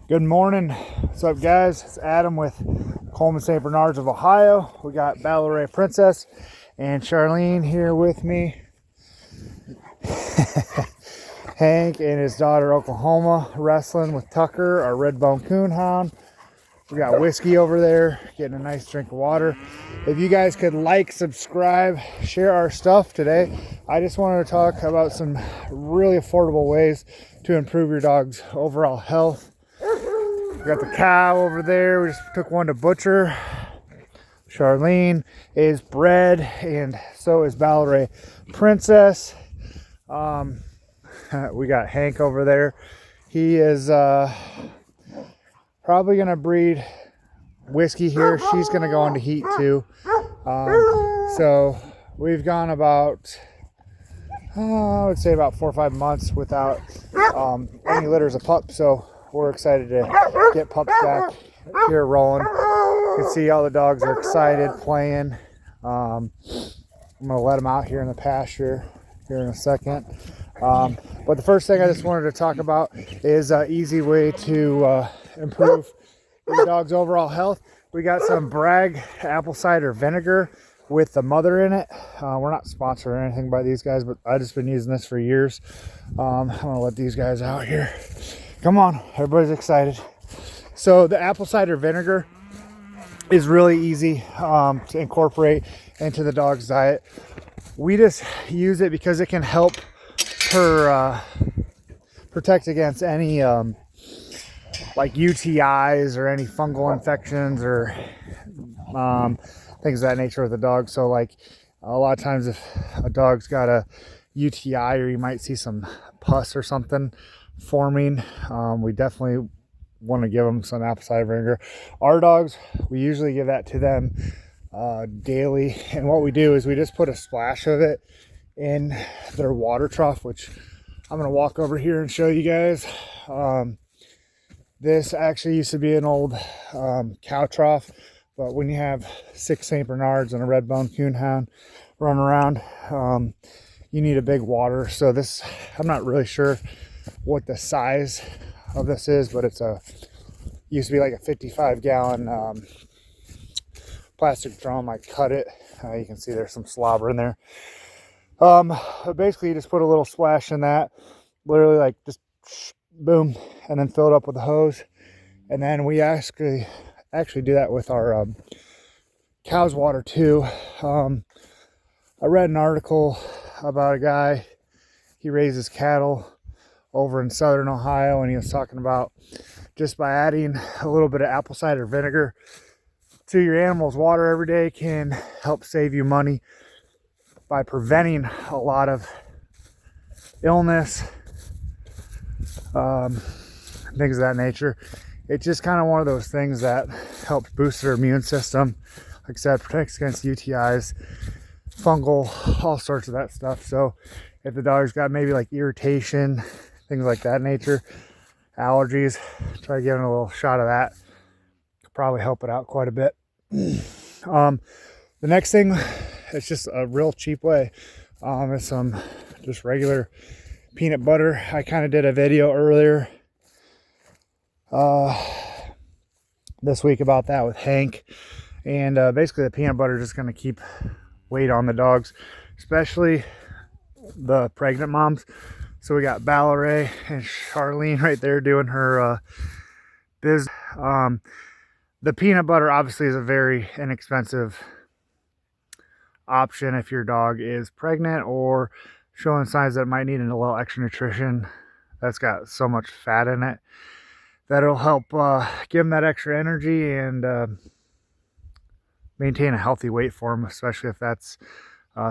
Good morning. What's up, guys? It's Adam with Coleman St. Bernards of Ohio. We got Ballet Princess and Charlene here with me. Hank and his daughter Oklahoma wrestling with Tucker, our red bone coonhound. We got Whiskey over there getting a nice drink of water. If you guys could like, subscribe, share our stuff today. I just wanted to talk about some really affordable ways to improve your dog's overall health. We got the cow over there. We just took one to butcher. Charlene is bred, and so is Ballet Princess. We got Hank over there. He is probably gonna breed Whiskey here. She's gonna go into heat too. So we've gone about, I would say about 4 or 5 months without any litters of pups. So we're excited to get pups back here rolling. You can see all the dogs are excited playing. I'm gonna let them out here in the pasture here in a second. But the first thing I just wanted to talk about is an easy way to improve your dog's overall health. We got some Bragg apple cider vinegar with the mother in it. We're not sponsored or anything by these guys, but I've just been using this for years. I'm gonna let these guys out here. Come on, everybody's excited. So the apple cider vinegar is really easy to incorporate into the dog's diet. We just use it because it can help her protect against any like UTIs or any fungal infections or things of that nature with the dog. So like a lot of times if a dog's got a UTI or you might see some pus or something forming, we definitely want to give them some apple cider vinegar. Our dogs, we usually give that to them daily, and what we do is we just put a splash of it in their water trough, which I'm going to walk over here and show you guys. This actually used to be an old cow trough, but when you have 6 St. Bernards and a red bone coonhound running around, you need a big water. So this, I'm not really sure what the size of this is, but it's used to be like a 55-gallon plastic drum. I cut it. You can see there's some slobber in there. But basically you just put a little splash in that, literally like just boom, and then fill it up with a hose. And then we actually do that with our cow's water too. I read an article about a guy, he raises cattle over in southern Ohio, and he was talking about just by adding a little bit of apple cider vinegar to your animal's water every day can help save you money by preventing a lot of illness, things of that nature. It's just kind of one of those things that helps boost their immune system. Like I said, protects against UTIs, fungal, all sorts of that stuff. So if the dog's got maybe like irritation, things like that nature, allergies, try giving a little shot of that. Could probably help it out quite a bit. The next thing, it's just a real cheap way, is some just regular peanut butter. I kind of did a video earlier this week about that with Hank, and basically the peanut butter is just going to keep weight on the dogs, especially the pregnant moms. So we got Ballet and Charlene right there doing her business. The peanut butter obviously is a very inexpensive option if your dog is pregnant or showing signs that it might need a little extra nutrition. That's got so much fat in it that it'll help give them that extra energy and maintain a healthy weight for them, especially if that's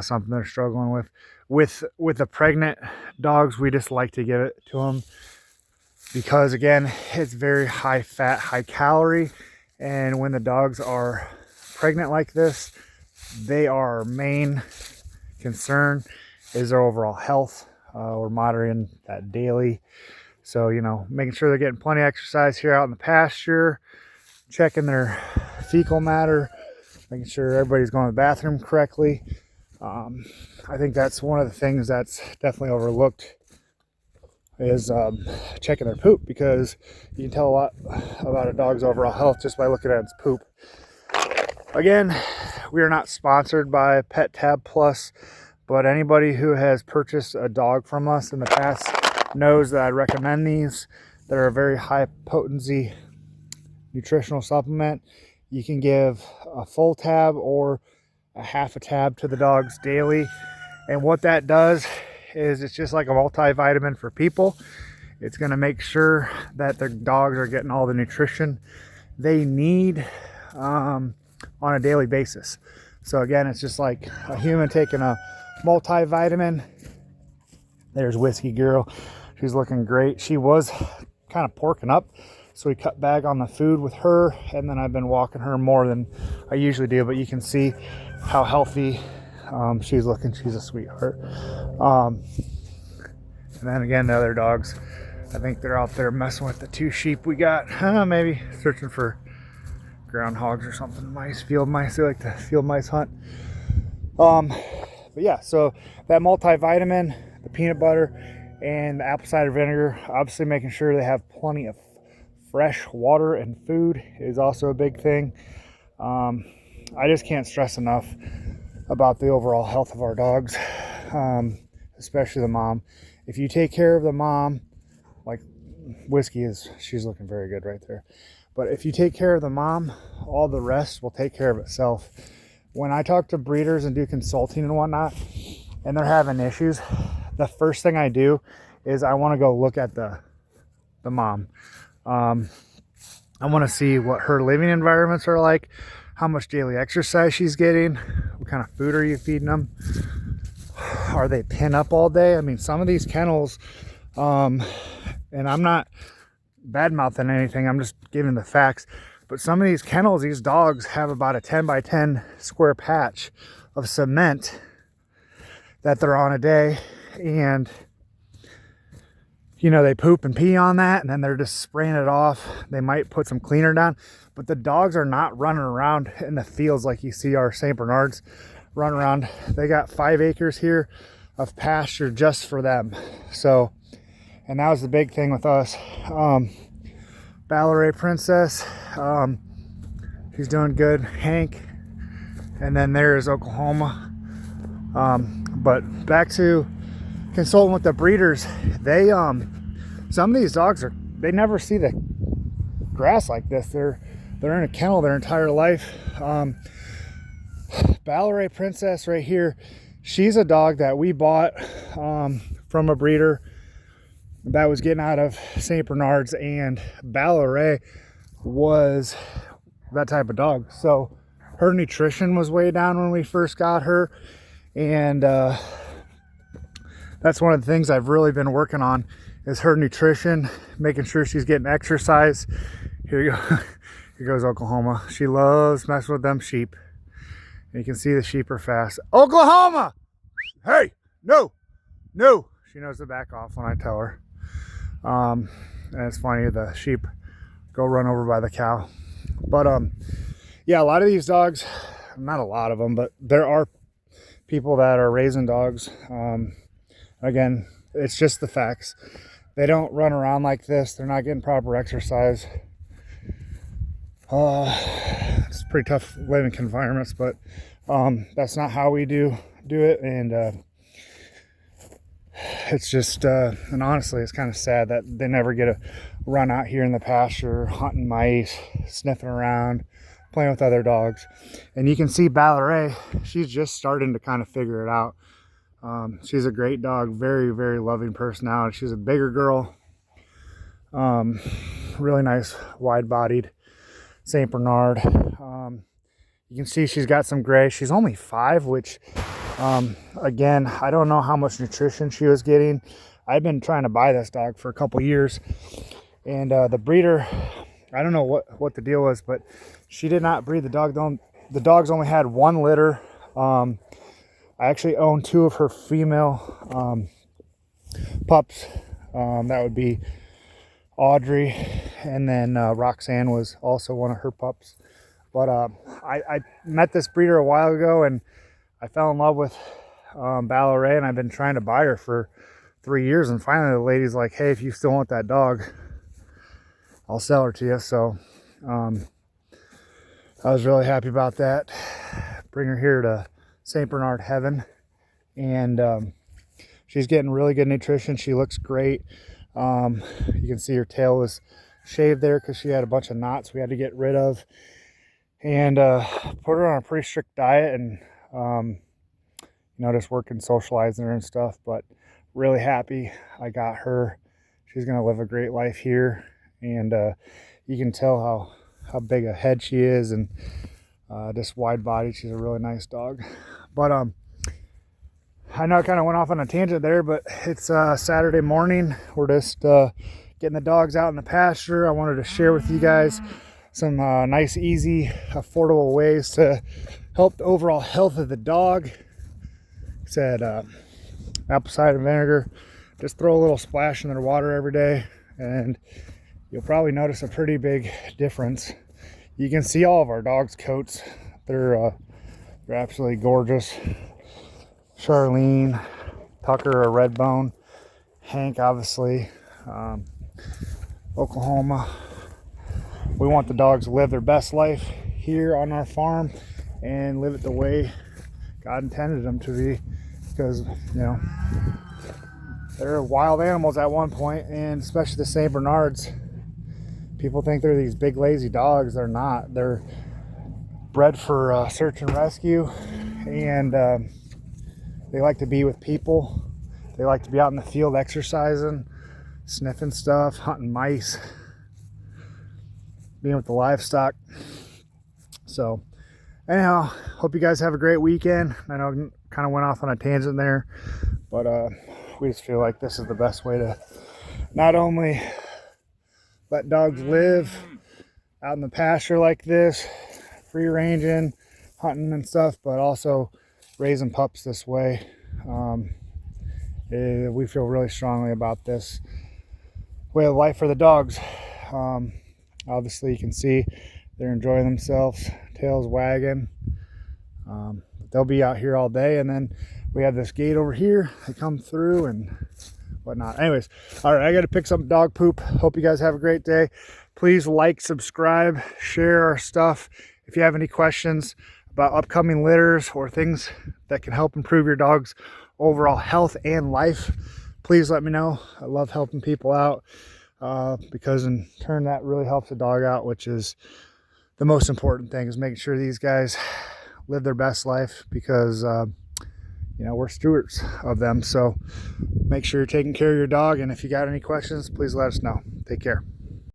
something they're struggling with. With the pregnant dogs, we just like to give it to them because, again, it's very high fat, high calorie, and when the dogs are pregnant like this, our main concern is their overall health. We're monitoring that daily, so making sure they're getting plenty of exercise here out in the pasture, checking their fecal matter, making sure everybody's going to the bathroom correctly. I think that's one of the things that's definitely overlooked is checking their poop, because you can tell a lot about a dog's overall health just by looking at its poop. Again, we are not sponsored by Pet Tab Plus, but anybody who has purchased a dog from us in the past knows that I recommend these. They're a very high potency nutritional supplement. You can give a full tab or a half a tab to the dogs daily, and what that does is it's just like a multivitamin for people. It's going to make sure that the dogs are getting all the nutrition they need on a daily basis. So again, it's just like a human taking a multivitamin. There's Whiskey Girl. She's looking great. She was kind of porking up, so we cut back on the food with her, and then I've been walking her more than I usually do, but you can see how healthy she's looking. She's a sweetheart. And then again, the other dogs, I think they're out there messing with the 2 sheep we got. Maybe searching for groundhogs or something. Mice, field mice. They like to field mice hunt. But yeah, so that multivitamin, the peanut butter, and the apple cider vinegar, obviously making sure they have plenty of fresh water and food is also a big thing. I just can't stress enough about the overall health of our dogs, especially the mom. If you take care of the mom, like Whiskey she's looking very good right there. But if you take care of the mom, all the rest will take care of itself. When I talk to breeders and do consulting and whatnot, and they're having issues, the first thing I do is I want to go look at the mom. I want to see what her living environments are like, how much daily exercise she's getting, what kind of food are you feeding them, are they pin up all day? I mean, some of these kennels, and I'm not bad mouthing anything, I'm just giving the facts, but some of these kennels, these dogs have about a 10 by 10 square patch of cement that they're on a day, and you know, they poop and pee on that, and then they're just spraying it off. They might put some cleaner down, but the dogs are not running around in the fields like you see our St. Bernards run around. They got 5 acres here of pasture just for them. So, and that was the big thing with us. Balleray Princess, she's doing good. Hank, and then there's Oklahoma. But back to consulting with the breeders, they some of these dogs they never see the grass like this. They're in a kennel their entire life. Balleray Princess right here, she's a dog that we bought from a breeder that was getting out of St. Bernards, and Balleray was that type of dog. So her nutrition was way down when we first got her, and that's one of the things I've really been working on is her nutrition, making sure she's getting exercise. Here you go. Here goes Oklahoma. She loves messing with them sheep. And you can see the sheep are fast. Oklahoma! Hey, no. She knows to back off when I tell her. And it's funny, the sheep go run over by the cow. But yeah, a lot of these dogs, not a lot of them, but there are people that are raising dogs. Again, it's just the facts. They don't run around like this. They're not getting proper exercise. It's pretty tough living environments, but that's not how we do it. And it's just, and honestly, it's kind of sad that they never get a run out here in the pasture, hunting mice, sniffing around, playing with other dogs. And you can see Balleray, she's just starting to kind of figure it out. She's a great dog, very, very loving personality. She's a bigger girl, really nice, wide-bodied St. Bernard. You can see she's got some gray. She's only 5, which, again, I don't know how much nutrition she was getting. I've been trying to buy this dog for a couple years, and the breeder, I don't know what the deal was, but she did not breed the dog. The dogs only had 1 litter. I actually own 2 of her female pups. That would be Audrey, and then Roxanne was also one of her pups. But I met this breeder a while ago, and I fell in love with Balleray, and I've been trying to buy her for 3 years, and finally the lady's like, hey, if you still want that dog, I'll sell her to you. So I was really happy about that. Bring her here to St. Bernard Heaven, and she's getting really good nutrition. She looks great. You can see her tail was shaved there because she had a bunch of knots we had to get rid of, and put her on a pretty strict diet, and just working, socializing her and stuff. But really happy I got her. She's gonna live a great life here, and you can tell how big a head she is, and just wide bodied. She's a really nice dog. But I know I kind of went off on a tangent there, but it's Saturday morning. We're just getting the dogs out in the pasture. I wanted to share with you guys some nice, easy, affordable ways to help the overall health of the dog. Said apple cider vinegar. Just throw a little splash in their water every day, and you'll probably notice a pretty big difference. You can see all of our dogs' coats. They're absolutely gorgeous. Charlene, Tucker, a red bone, Hank, obviously, Oklahoma. We want the dogs to live their best life here on our farm and live it the way God intended them to be, because they're wild animals at one point, and especially the St. Bernards. People think they're these big lazy dogs. They're not. They're bred for search and rescue, and they like to be with people. They like to be out in the field exercising, sniffing stuff, hunting mice, being with the livestock. So anyhow, hope you guys have a great weekend. I know I kind of went off on a tangent there, but we just feel like this is the best way to not only let dogs live out in the pasture like this, free ranging, hunting and stuff, but also raising pups this way. We feel really strongly about this way of life for the dogs. Obviously you can see they're enjoying themselves, tails wagging. They'll be out here all day, and then we have this gate over here. They come through and whatnot. Anyways, all right, I got to pick some dog poop. Hope you guys have a great day. Please like, subscribe, share our stuff. If you have any questions about upcoming litters or things that can help improve your dog's overall health and life, please let me know. I love helping people out because in turn that really helps the dog out, which is the most important thing, is making sure these guys live their best life, because we're stewards of them. So make sure you're taking care of your dog, and if you got any questions, please let us know. Take care.